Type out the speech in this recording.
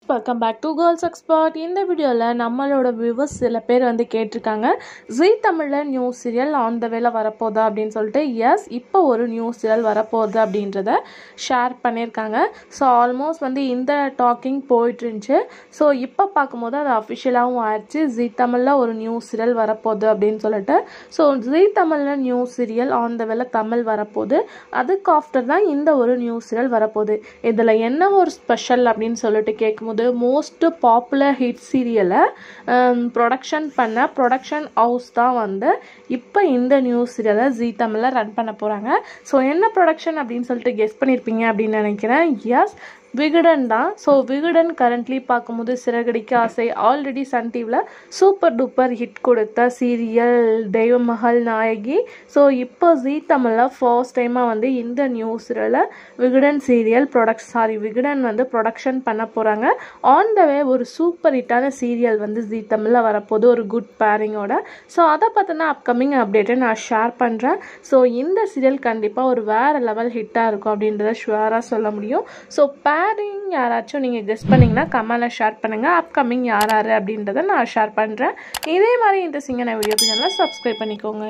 Welcome back to girls expert. இந்த வீடியோவில் நம்மளோட வியூவர்ஸ் சில பேர் வந்து கேட்டிருக்காங்க, ஜீ தமிழில் நியூ சீரியல் ஆன் த வேல வரப்போதா அப்படின்னு சொல்லிட்டு. எஸ், இப்போ ஒரு நியூ சீரியல் வரப்போகுது அப்படின்றத ஷேர் பண்ணியிருக்காங்க. ஸோ ஆல்மோஸ்ட் வந்து இந்த டாக்கிங் போயிட்டு இருந்துச்சு. ஸோ இப்போ பார்க்கும்போது அது அஃபிஷியலாகவும் ஆயிடுச்சு, ஜீ தமிழில் ஒரு நியூ சீரியல் வரப்போகுது அப்படின்னு சொல்லிட்டு. ஸோ ஜீ தமிழில் நியூ சீரியல் ஆன் த வேல தமிழ் வரப்போகுது. அதுக்கு ஆஃப்டர் தான் இந்த ஒரு நியூ சீரியல் வரப்போகுது. இதில் என்ன ஒரு ஸ்பெஷல் அப்படின்னு சொல்லிட்டு கேட்கும்போது, மோஸ்ட் பாப்புலர் ஹிட் சீரியலை ப்ரொடக்ஷன் பண்ண ப்ரொடக்ஷன் ஹவுஸ் தான் வந்து இப்போ இந்த நியூஸ் சீரியலை ஜீ தமிழில் ரன் பண்ண போகிறாங்க. ஸோ என்ன ப்ரொடக்ஷன் அப்படின்னு சொல்லிட்டு கெஸ் பண்ணியிருப்பீங்க அப்படின்னு நினைக்கிறேன். எஸ், விகடன் தான். ஸோ விகடன் கரண்ட்லி பார்க்கும்போது சிறகடிக்க ஆசை ஆல்ரெடி சன் டிவியில் சூப்பர் டூப்பர் ஹிட் கொடுத்த சீரியல் தெய்வமகள் நாயகி. ஸோ இப்போ ஜீ தமிழில் ஃபர்ஸ்ட் டைமாக வந்து இந்த நியூஸ் சீரியலை விகடன் சீரியல் விகடன் வந்து ப்ரொடக்ஷன் பண்ண போகிறாங்க. ஆன் த வே ஒரு சூப்பர் ஹிட்டான சீரியல் வந்து ஜீ தமிழில் வரப்போது, ஒரு குட் பேரிங்கோட. ஸோ அதை பார்த்தோன்னா அப்கமிங் அப்டேட்டை நான் ஷேர் பண்ணுறேன். ஸோ இந்த சீரியல் கண்டிப்பாக ஒரு வேறு லெவல் ஹிட்டாக இருக்கும் அப்படின்றத ஷுவராக சொல்ல முடியும். ஸோ பேரிங் யாராச்சும் நீங்கள் கெஸ் பண்ணிங்கன்னா கமெண்ட்டில் ஷேர் பண்ணுங்கள். அப்கமிங் யார் அப்படின்றத நான் ஷேர் பண்ணுறேன். இதே மாதிரி இன்ட்ரெஸ்டிங்கான வீடியோக்கு நல்லா சப்ஸ்கிரைப் பண்ணிக்கோங்க.